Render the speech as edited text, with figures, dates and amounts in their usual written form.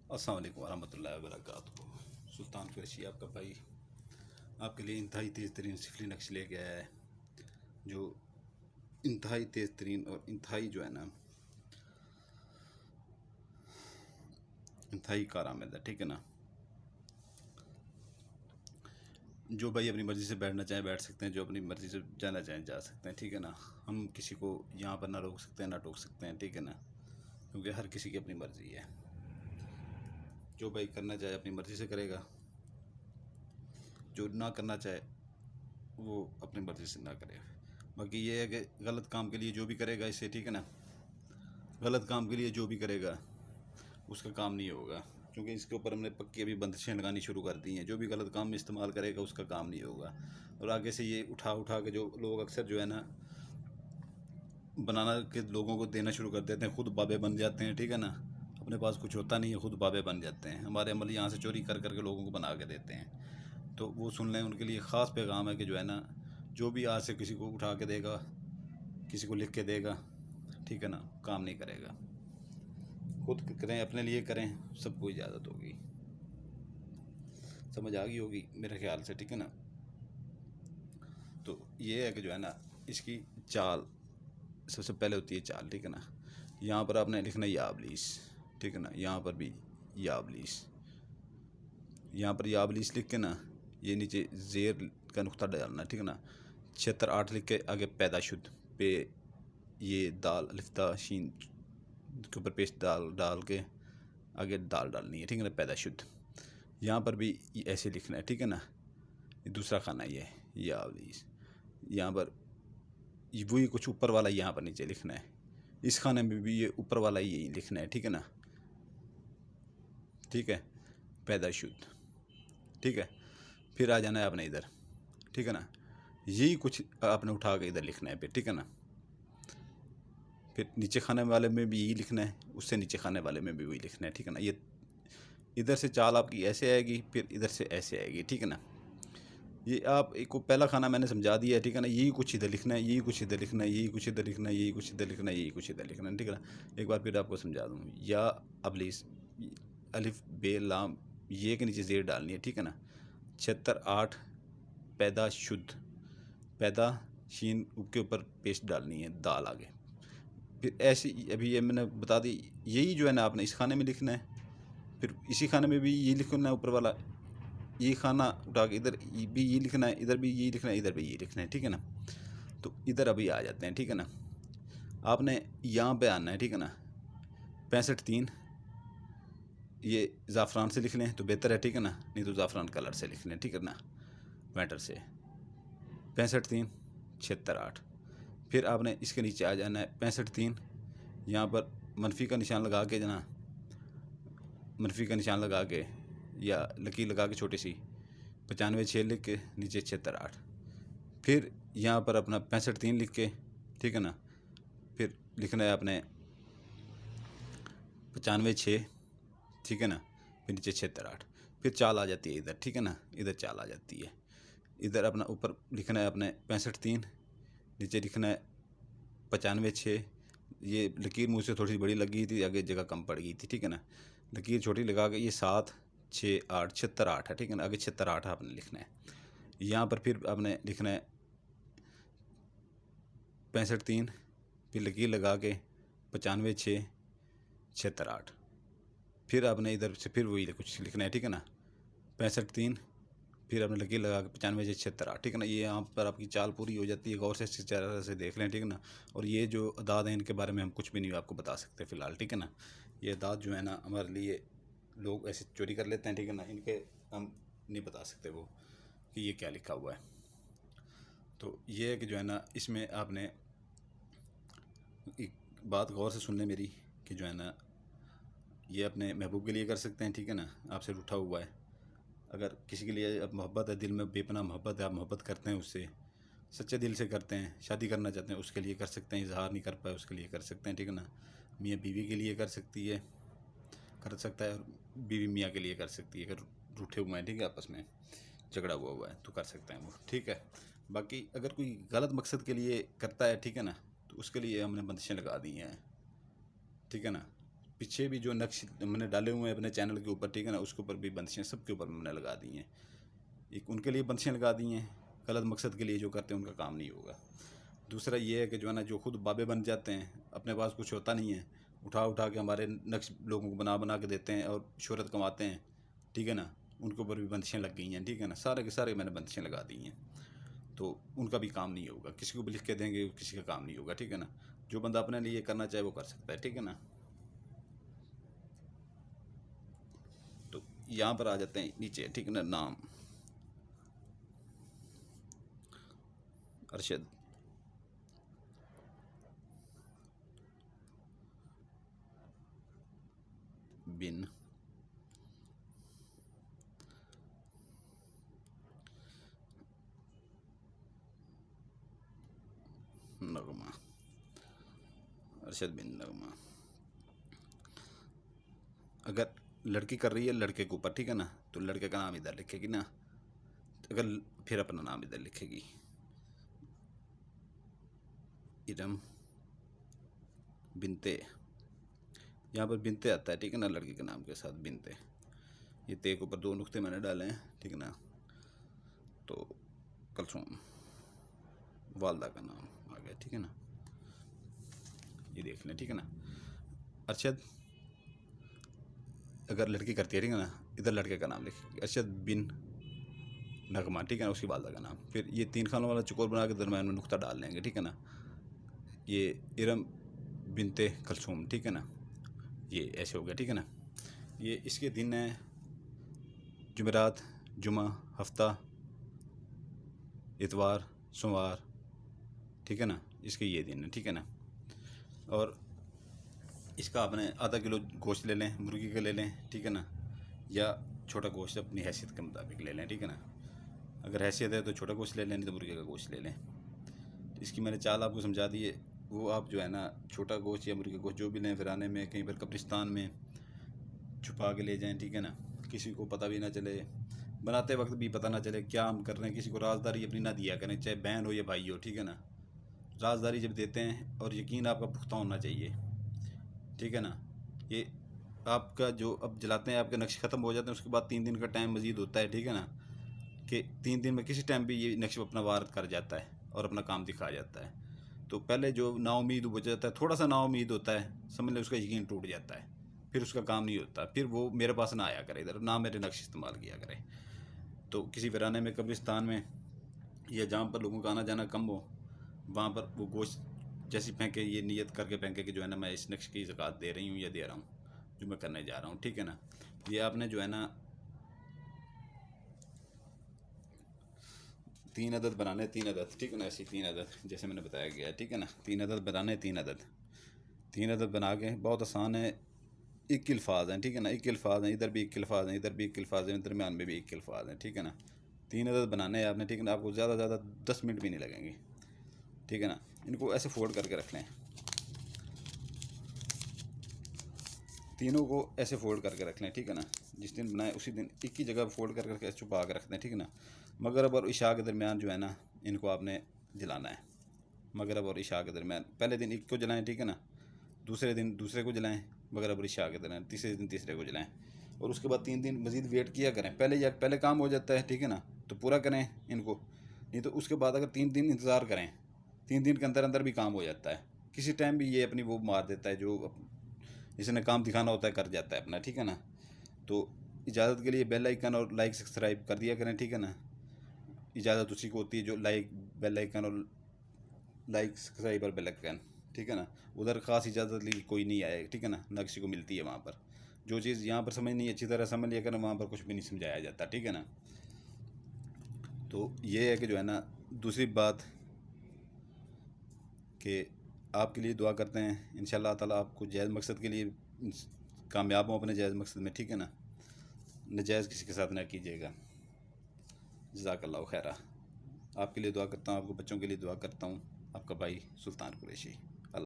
अस्सलाम वालेकुम वरहमतुल्लाहि वबरकातुहू। सुल्तान कुरैशी आपका भाई आपके लिए इंतहाई तेज़ तरीन सिफली नक्श लेके आया है, जो इंतहाई तेज़ तरीन और इंतहाई जो है ना इंतहाई कारआमद है। ठीक है ना। जो भाई अपनी मर्ज़ी से बैठना चाहें बैठ सकते हैं, जो अपनी मर्ज़ी से जाना चाहें जा सकते हैं। ठीक है ना। हम किसी को यहाँ पर ना रोक सकते हैं ना टोक सकते हैं। ठीक है ना। क्योंकि हर किसी की अपनी मर्ज़ी है। जो भाई करना चाहे अपनी मर्ज़ी से करेगा, जो ना करना चाहे वो अपनी मर्ज़ी से ना करे। बाकी ये है कि गलत काम के लिए जो भी करेगा इससे, ठीक है ना, गलत काम के लिए जो भी करेगा उसका काम नहीं होगा, क्योंकि इसके ऊपर हमने पक्की अभी बंदिशें लगानी शुरू कर दी हैं। जो भी गलत काम में इस्तेमाल करेगा उसका काम नहीं होगा। और आगे से ये उठा उठा के जो लोग अक्सर जो है ना बनाना के लोगों को देना शुरू कर देते हैं, खुद बाबे बन जाते हैं। ठीक है ना। अपने पास कुछ होता नहीं है, खुद बाबे बन जाते हैं। हमारे अमल यहाँ से चोरी कर करके लोगों को बना के देते हैं। तो वो सुन लें, उनके लिए ख़ास पैगाम है कि जो है ना, जो भी आज से किसी को उठा के देगा, किसी को लिख के देगा, ठीक है ना, काम नहीं करेगा। खुद करें, अपने लिए करें, सबको इजाज़त होगी। समझ आ गई होगी मेरे ख्याल से। ठीक है ना। तो ये है कि जो है ना, इसकी चाल सबसे पहले होती है चाल। ठीक है ना। यहाँ पर आपने लिखना है याबलीस। ठीक है ना। यहाँ पर भी याबलीस, यहाँ पर याबलीस लिख के ना ये नीचे ज़ेर का नुक्ता डालना। ठीक है ना। 76 8 लिख के आगे पैदा शुद्ध पे ये दाल अलिफ्ता शीन के ऊपर पेश दाल डाल के आगे दाल डालनी है। ठीक है ना। पैदा शुद्ध यहाँ पर भी ऐसे लिखना है। ठीक है ना। ये दूसरा खाना ये है याबलीस। यहाँ पर वही कुछ ऊपर वाला यहाँ पर नीचे लिखना है। इस खाने में भी ये ऊपर वाला यही लिखना है। ठीक है ना। ठीक है। पैदा शुद्ध। ठीक है। फिर आ जाना है आपने इधर। ठीक है ना। यही कुछ आपने उठा के इधर लिखना है फिर। ठीक है ना। फिर नीचे खाने वाले में भी यही लिखना है, उससे नीचे खाने वाले में भी वही लिखना है। ठीक है ना। ये इधर से चाल आपकी ऐसे आएगी, फिर इधर से ऐसे आएगी। ठीक है ना। ये आप एक को पहला खाना मैंने समझा दिया है। ठीक है ना। यही कुछ इधर लिखना है, यही कुछ इधर लिखना है, यही कुछ इधर लिखना है, यही कुछ इधर लिखना है, यही कुछ इधर लिखना है। ठीक है ना। एक बार फिर आपको समझा दूँ। या अबलीस अलिफ बे लाम ये के नीचे ज़ेर डालनी है। ठीक है ना। 76 8 पैदा शुद्ध पैदा शीन के ऊपर पेस्ट डालनी है दाल आगे। फिर ऐसे अभी ये मैंने बता दी, यही जो है ना आपने इस खाने में लिखना है, फिर इसी खाने में भी ये लिखना है ऊपर वाला, ये खाना उठा के इधर भी ये लिखना है, इधर भी ये लिखना है, इधर भी ये लिखना है। ठीक है ना। तो इधर अभी आ जाते हैं। ठीक है ना। आपने यहाँ पे आना है। ठीक है ना। 65 3 ये ज़ाफ़रान से लिख लें तो बेहतर है। ठीक है ना। नहीं तो ज़ाफ़रान कलर से लिख लें। ठीक है ना। मैटर से 65 3 76 8। फिर आपने इसके नीचे आ जाना है 65 3, यहाँ पर मनफी का निशान लगा के जना, मनफी का निशान लगा के या लकीर लगा के छोटी सी 95 6 लिख के नीचे 76 8। फिर यहाँ पर अपना 65 3 लिख के, ठीक है ना, फिर लिखना है आपने 95 6, ठीक है ना, फिर नीचे 76 8। फिर चाल आ जाती है इधर। ठीक है ना। इधर चाल आ जाती है। इधर अपना ऊपर लिखना है अपने 65 3, नीचे लिखना है 95 6। ये लकीर मुझसे थोड़ी सी बड़ी लगी थी, आगे जगह कम पड़ गई थी। ठीक है ना। लकीर छोटी लगा के ये 7 6 8 76 8 है। ठीक है ना। आगे 76 8 आपने लिखना है। यहाँ पर फिर आपने लिखना है 65 3, फिर लकीर लगा के 95 6 76 8। फिर आपने इधर से फिर वही कुछ लिखना है। ठीक है ना। 65 3, फिर आपने लकीर लगा के 95 6 76 8। ठीक है ना। ये यहाँ पर आपकी चाल पूरी हो जाती है। गौर से इस तरह से देख लें। ठीक है ना। और ये जो अदाद हैं इनके बारे में हम कुछ भी नहीं आपको बता सकते फ़िलहाल। ठीक है ना। ये अदाद जो है ना हमारे लिए लोग ऐसे चोरी कर लेते हैं। ठीक है ना। इनके हम नहीं बता सकते वो कि ये क्या लिखा हुआ है। तो ये है कि जो है ना, इसमें आपने एक बात गौर से सुन लें मेरी, कि जो है ना ये अपने महबूब के लिए कर सकते हैं। ठीक है ना। आपसे रूठा हुआ है, अगर किसी के लिए अब मोहब्बत है, दिल में बेपनाह मोहब्बत है, आप मोहब्बत करते हैं उससे, सच्चे दिल से करते हैं, शादी करना चाहते हैं, उसके लिए कर सकते हैं। इजहार नहीं कर पाए उसके लिए कर सकते हैं। ठीक है ना। मियाँ बीवी के लिए कर सकती है, कर सकता है, और बीवी मियाँ के लिए कर सकती है। अगर रूठे हुए हैं, ठीक है, आपस में झगड़ा हुआ है तो कर सकते हैं वो। ठीक है। बाकी अगर कोई गलत मकसद के लिए करता है, ठीक है ना, तो उसके लिए हमने बंदिशें लगा दी हैं। ठीक है ना। पीछे भी जो नक्श मैंने डाले हुए हैं अपने चैनल के ऊपर, ठीक है ना, उसके ऊपर भी बंदिशें सबके ऊपर मैंने लगा दी हैं। एक उनके लिए बंदिशें लगा दी हैं, गलत मकसद के लिए जो करते हैं उनका काम नहीं होगा। दूसरा ये है कि जो है ना, जो खुद बाबे बन जाते हैं, अपने पास कुछ होता नहीं है, उठा उठा के हमारे नक्श लोगों को बना बना के देते हैं और शोहरत कमाते हैं, ठीक है ना, उनके ऊपर भी बंदिशें लग गई हैं, ठीक है ना, सारे के सारे मैंने बंदिशें लगा दी हैं। तो उनका भी काम नहीं होगा, किसी को भी लिख के देंगे किसी का काम नहीं होगा, ठीक है ना। जो बंदा अपने लिए करना चाहे वो कर सकता है, ठीक है ना। तो यहाँ पर आ जाते हैं नीचे, ठीक है ना। नाम अरशद, बिन नगमा, अरशद बिन नगमा। अगर लड़की कर रही है लड़के के ऊपर, ठीक है ना, तो लड़के का नाम इधर लिखेगी ना, अगर फिर अपना नाम इधर लिखेगी, इरम बिनते, यहाँ पर बिनते आता है, ठीक है ना, लड़की के नाम के साथ बिनते। ये ते के ऊपर 2 नुक्ते मैंने डाले हैं, ठीक है ना। तो कलसूम, वालदा का नाम आ गया, ठीक है ना, ये देख लें, ठीक है ना। अरशद अगर लड़की करती है, ठीक है ना, इधर लड़के का नाम लिखेगी, अरशद बिन नगमा, ठीक है ना, उसकी वालदा का नाम। फिर ये 3 खानों वाला चकोर बना के दरम्यान में नुक्ता डाल लेंगे, ठीक है ना। ये इरम बिनते कलसूम, ठीक है ना, ये ऐसे हो गया, ठीक है ना। ये इसके दिन है जुमेरात, जुमा, हफ्ता, इतवार, सोमवार, ठीक है ना, इसके ये दिन है, ठीक है ना। और इसका आपने आधा किलो गोश्त ले लें, मुर्गी का ले लें, ठीक है ना, या छोटा गोश्त अपनी हैसियत के मुताबिक ले लें, ठीक है ना। अगर हैसियत है तो छोटा गोश्त ले लें, नहीं तो मुर्गे का गोश्त ले लें। तो इसकी मैंने चाल आपको समझा दी है। वो आप जो है ना, छोटा गोश्त या मुर्गे का गोश्त जो भी लें, फिर आने में कहीं पर कब्रिस्तान में छुपा के ले जाएं, ठीक है ना, किसी को पता भी ना चले, बनाते वक्त भी पता ना चले क्या हम कर रहे हैं, किसी को राजदारी अपनी ना दिया करें, चाहे बहन हो या भाई हो, ठीक है ना। राजदारी जब देते हैं और यकीन आपका पुख्ता होना चाहिए, ठीक है ना। ये आपका जो अब जलाते हैं, आपके नक्श ख़त्म हो जाते हैं, उसके बाद 3 दिन का टाइम मज़ीद होता है, ठीक है ना, कि 3 दिन में किसी टाइम भी ये नक्श अपना वार कर जाता है और अपना काम दिखा जाता है। तो पहले जो नाउमीद हो जाता है, थोड़ा सा नाउमीद होता है, समझ लें उसका यकीन टूट जाता है, फिर उसका काम नहीं होता, फिर वो मेरे पास ना आया करे, इधर ना मेरे नक्श इस्तेमाल किया करे। तो किसी वीराने में, कब्रिस्तान में, या जहाँ पर लोगों का आना जाना कम हो, वहाँ पर वो गोश्त जैसी फेंके, ये नियत करके फेंके कि जो है ना, मैं इस नक्श की ज़कात दे रही हूँ या दे रहा हूँ, जो मैं करने जा रहा हूँ, ठीक है ना। ये आपने जो है ना 3 अदद बनाने, 3 अदद, ठीक है ना, ऐसी 3 अदद जैसे मैंने बताया गया है, ठीक है ना। 3 अदद बनाने, 3 अदद बना के, बहुत आसान है। 21 अल्फाज हैं, ठीक है ना, 21 अल्फाज हैं, इधर भी 21 अल्फाज हैं, इधर भी 21 अल्फाज हैं, दरमियान में भी 21 अल्फाज हैं, ठीक है ना। 3 अदद बनाने हैं आपने, ठीक है ना, आपको ज़्यादा ज़्यादा 10 मिनट भी नहीं लगेंगे, ठीक है ना। इनको ऐसे फोल्ड करके रख लें, तीनों को ऐसे फोल्ड करके रख लें, ठीक है ना। जिस दिन बनाए उसी दिन एक ही जगह फोल्ड कर करके छुपा के रख दें, ठीक है ना। मगरब और इशा के दरमियान जो है ना, इनको आपने जलाना है। मगरब और इशा के दरमियान पहले दिन एक को जलाएं, ठीक है ना, दूसरे दिन दूसरे को जलाएं, मगरब और इशा के दरमियान तीसरे दिन तीसरे को जलाएं, और उसके बाद 3 दिन मज़ीद वेट किया करें। पहले काम हो जाता है, ठीक है ना, तो पूरा करें इनको, नहीं तो उसके बाद अगर 3 दिन इंतज़ार करें, 3 दिन के अंदर अंदर भी काम हो जाता है। किसी टाइम भी ये अपनी वो मार देता है, जो जिसने काम दिखाना होता है कर जाता है अपना, ठीक है ना। तो इजाज़त के लिए बेल आइकन और लाइक सब्सक्राइब कर दिया करें, ठीक है ना। इजाज़त उसी को होती है जो बेल आइकन और लाइक सब्सक्राइब और बेल आइकन, ठीक है ना। उधर ख़ास इजाज़त ली कोई नहीं आए, ठीक है ना, ना किसी को मिलती है वहाँ पर। जो चीज़ यहाँ पर समझ नहीं अच्छी तरह समझ लिया करें, वहाँ पर कुछ भी नहीं समझाया जाता, ठीक है ना। तो ये है कि जो है ना, दूसरी बात कि आपके लिए दुआ करते हैं, इंशाअल्लाह ताला आपको जायज़ मकसद के लिए कामयाब हों अपने जायज़ मकसद में, ठीक है ना। नजायज़ किसी के साथ ना कीजिएगा। जज़ाकल्लाहु खैरा। आपके लिए दुआ करता हूँ, आपके बच्चों के लिए दुआ करता हूँ। आपका भाई सुल्तान कुरैशी।